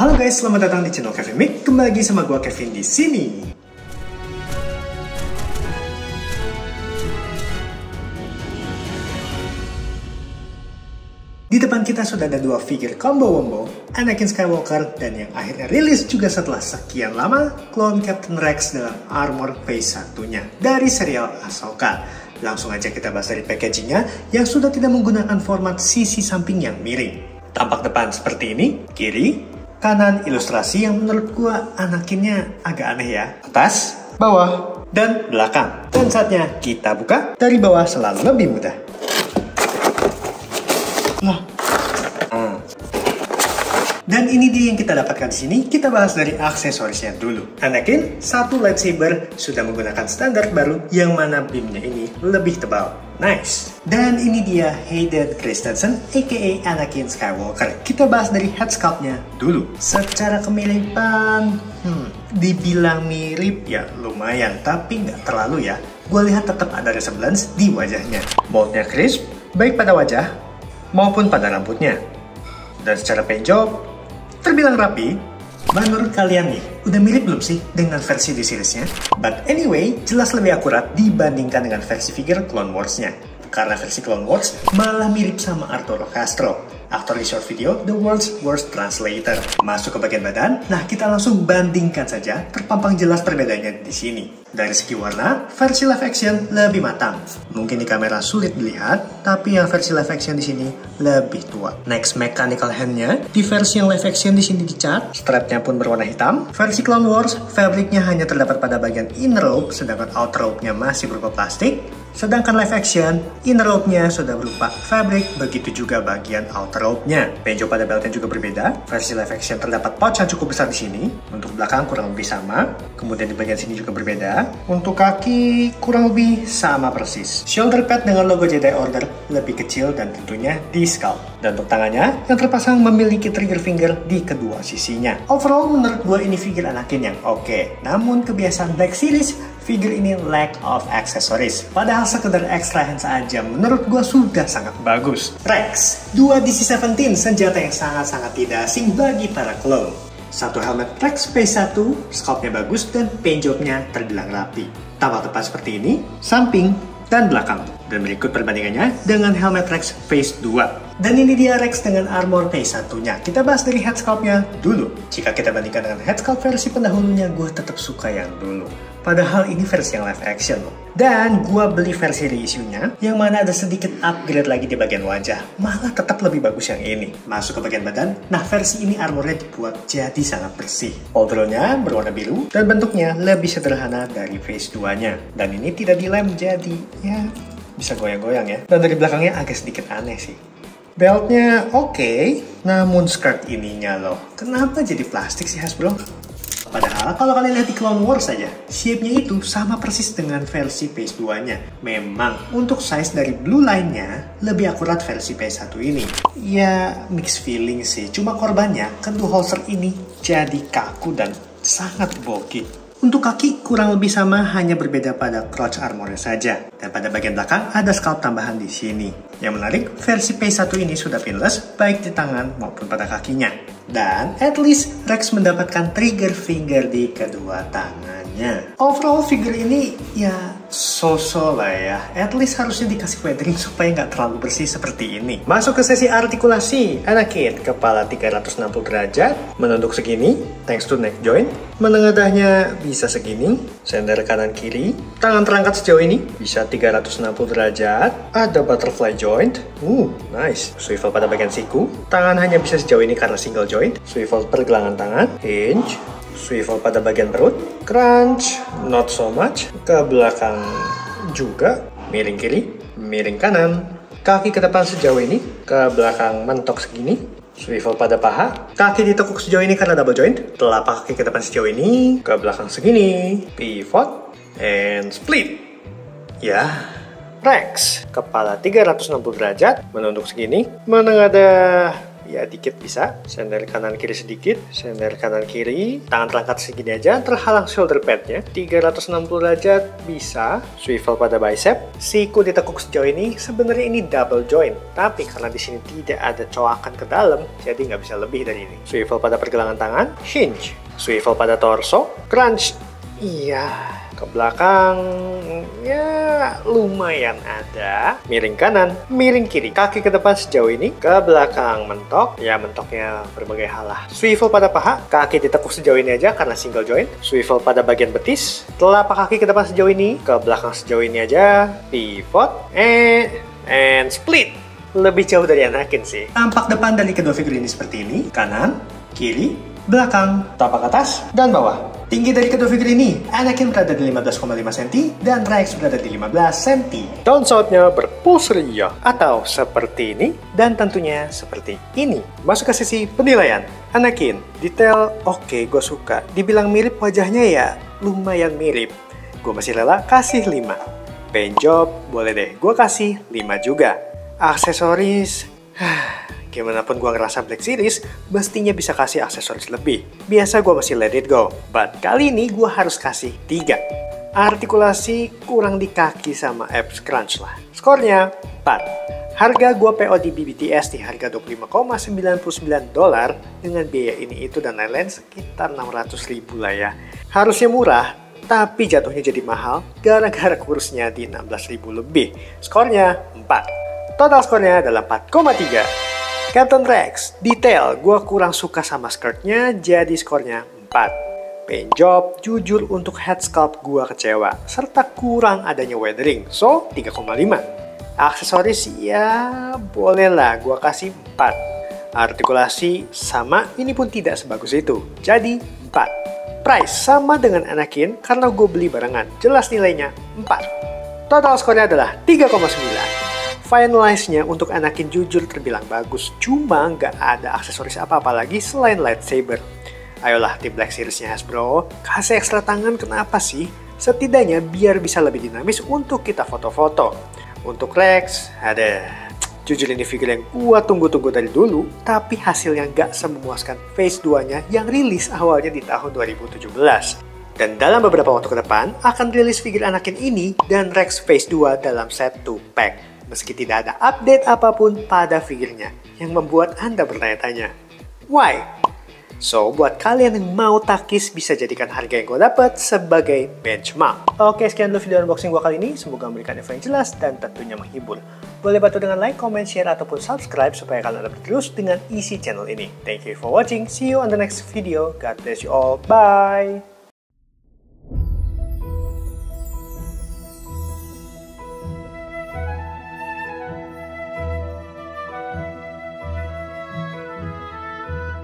Halo guys, selamat datang di channel Kevin Mick. Kembali lagi sama gua Kevin di sini. Di depan kita sudah ada dua figure combo wombo, Anakin Skywalker dan yang akhirnya rilis juga setelah sekian lama, Clone Captain Rex dalam armor phase 1-nya dari serial Ahsoka. Langsung aja kita bahas dari packagingnya yang sudah tidak menggunakan format sisi samping yang miring. Tampak depan seperti ini, kiri, kanan ilustrasi yang menurut gua Anakinnya agak aneh ya. Atas, bawah, dan belakang. Dan saatnya kita buka, dari bawah selalu lebih mudah. Dan ini dia yang kita dapatkan di sini. Kita bahas dari aksesorisnya dulu. Anakin, satu lightsaber sudah menggunakan standar baru yang mana beamnya ini lebih tebal. Nice. Dan ini dia Hayden Christensen aka Anakin Skywalker. Kita bahas dari head sculptnya dulu. Secara kemiripan, dibilang mirip ya lumayan, tapi nggak terlalu ya. Gue lihat tetap ada resemblance di wajahnya. Moldnya crisp, baik pada wajah maupun pada rambutnya. Dan secara paint job, terbilang rapi. Menurut kalian nih, udah mirip belum sih dengan versi di seriesnya? But anyway, jelas lebih akurat dibandingkan dengan versi figure Clone Wars-nya. Karena versi Clone Wars malah mirip sama Arturo Castro, aktor di short video The World's Worst Translator. Masuk ke bagian badan, nah kita langsung bandingkan saja, terpampang jelas perbedaannya di sini. Dari segi warna, versi live action lebih matang. Mungkin di kamera sulit dilihat, tapi yang versi live action di sini lebih tua. Next mechanical hand-nya, di versi yang live action di sini dicat, strapnya pun berwarna hitam. Versi Clone Wars, fabriknya hanya terdapat pada bagian inner rope, sedangkan outer rope-nya masih berupa plastik. Sedangkan live action, inner rope-nya sudah berupa fabric, begitu juga bagian outer rope-nya. Penjo pada beltnya juga berbeda. Versi live action terdapat pouch yang cukup besar di sini. Untuk belakang kurang lebih sama. Kemudian di bagian sini juga berbeda. Untuk kaki kurang lebih sama persis. Shoulder pad dengan logo Jedi Order lebih kecil dan tentunya di sculpt. Dan untuk tangannya yang terpasang memiliki trigger finger di kedua sisinya. Overall menurut gue ini figure Anakin yang oke. Namun kebiasaan Black Series, figure ini lack of accessories. Padahal sekedar extra hands aja menurut gue sudah sangat bagus. Rex, 2 DC-17 senjata yang sangat-sangat tidak asing bagi para clone. Satu helmet Rex Phase 1, sculptnya bagus dan paint jobnya terbilang rapi. Tampak tepat seperti ini, samping dan belakang. Dan berikut perbandingannya dengan helmet Rex Phase 2. Dan ini dia Rex dengan armor Phase 1-nya. Kita bahas dari head sculpt-nya dulu. Jika kita bandingkan dengan head sculpt versi pendahulunya, gue tetap suka yang dulu. Padahal ini versi yang live action loh. Dan gue beli versi reissue-nya, yang mana ada sedikit upgrade lagi di bagian wajah. Malah tetap lebih bagus yang ini. Masuk ke bagian badan, nah versi ini armornya dibuat jadi sangat bersih. Overall-nya berwarna biru, dan bentuknya lebih sederhana dari Phase 2-nya. Dan ini tidak dilem jadi, ya bisa goyang-goyang ya. Dan dari belakangnya agak sedikit aneh sih. Beltnya oke, namun skirt ininya loh. Kenapa jadi plastik sih Hasbro? Padahal kalau kalian lihat di Clone Wars saja, shape-nya itu sama persis dengan versi Phase 2-nya. Memang untuk size dari blue line-nya lebih akurat versi Phase 1 ini. Ya mixed feeling sih, cuma korbannya kedua holster ini jadi kaku dan sangat bulky. Untuk kaki kurang lebih sama, hanya berbeda pada crotch armornya saja. Dan pada bagian belakang ada sculpt tambahan di sini. Yang menarik, versi Phase 1 ini sudah pinless baik di tangan maupun pada kakinya. Dan at least Rex mendapatkan trigger finger di kedua tangannya. Overall figure ini ya so-so lah ya. At least harusnya dikasih weathering supaya nggak terlalu bersih seperti ini. Masuk ke sesi artikulasi. Anakin, kepala 360 derajat, menunduk segini, thanks to neck joint. Menengadahnya bisa segini, sender kanan kiri. Tangan terangkat sejauh ini, bisa 360 derajat. Ada butterfly joint, nice. Swivel pada bagian siku. Tangan hanya bisa sejauh ini karena single joint. Swivel pergelangan tangan, hinge. Swivel pada bagian perut, crunch, not so much. Ke belakang juga, miring kiri, miring kanan. Kaki ke depan sejauh ini, ke belakang mentok segini. Swivel pada paha, kaki ditekuk sejauh ini karena double joint. Telapak kaki ke depan sejauh ini, ke belakang segini. Pivot, and split. Ya, Rex, kepala 360 derajat, menunduk segini, menengadah. Ya dikit bisa, sender kanan kiri sedikit, sender kanan kiri, tangan terangkat segini aja, terhalang shoulder padnya, 360 derajat bisa, swivel pada bicep, siku ditekuk sejauh ini, sebenarnya ini double joint, tapi karena di sini tidak ada coakan ke dalam, jadi nggak bisa lebih dari ini. Swivel pada pergelangan tangan, hinge, swivel pada torso, crunch, iya, ke belakang, ya lumayan ada. Miring kanan, miring kiri, kaki ke depan sejauh ini, ke belakang mentok, ya mentoknya berbagai hal lah. Swivel pada paha, kaki ditekuk sejauh ini aja karena single joint. Swivel pada bagian betis, telapak kaki ke depan sejauh ini, ke belakang sejauh ini aja. Pivot, and split. Lebih jauh dari Anakin sih. Tampak depan dari kedua figur ini seperti ini, kanan, kiri, belakang, tapak atas, dan bawah. Tinggi dari kedua figur ini, Anakin berada di 15,5 cm dan Rex berada di 15 cm. Downside-nya berpulse ria atau seperti ini dan tentunya seperti ini. Masuk ke sesi penilaian. Anakin, detail oke, gue suka. Dibilang mirip wajahnya ya lumayan mirip. Gue masih rela kasih 5. Paint job, boleh deh, gue kasih 5 juga. Aksesoris, gimana pun gue ngerasa Black Series, mestinya bisa kasih aksesoris lebih. Biasa gue masih let it go, but kali ini gue harus kasih 3. Artikulasi kurang di kaki sama abs crunch lah. Skornya 4. Harga gue PO di BBTS di harga $25,99 dengan biaya ini itu dan lain-lain sekitar 600.000 lah ya. Harusnya murah, tapi jatuhnya jadi mahal gara-gara kursnya di 16.000 lebih. Skornya 4. Total skornya adalah 4,3. Captain Rex, detail, gue kurang suka sama skirtnya, jadi skornya 4. Paint job, jujur untuk head sculpt gue kecewa, serta kurang adanya weathering, so 3,5. Aksesoris, ya boleh lah, gue kasih 4. Artikulasi, sama, ini pun tidak sebagus itu, jadi 4. Price, sama dengan Anakin, karena gue beli barengan, jelas nilainya 4. Total skornya adalah 3,9. Finalize-nya untuk Anakin jujur terbilang bagus, cuma nggak ada aksesoris apa-apa lagi selain lightsaber. Ayolah tim Black Series-nya Hasbro, kasih ekstra tangan kenapa sih? Setidaknya biar bisa lebih dinamis untuk kita foto-foto. Untuk Rex, ada. Jujur ini figur yang gua tunggu-tunggu dari dulu, tapi hasilnya nggak sememuaskan Phase 2-nya yang rilis awalnya di tahun 2017. Dan dalam beberapa waktu ke depan, akan rilis figur Anakin ini dan Rex Phase 2 dalam set 2-pack. Meski tidak ada update apapun pada figurnya, yang membuat Anda bertanya-tanya, why? So, buat kalian yang mau takis, bisa jadikan harga yang gue dapat sebagai benchmark. Oke, sekian dulu video unboxing gue kali ini. Semoga memberikan info yang jelas dan tentunya menghibur. Boleh bantu dengan like, comment, share, ataupun subscribe supaya kalian dapat terus dengan isi channel ini. Thank you for watching. See you on the next video. God bless you all. Bye!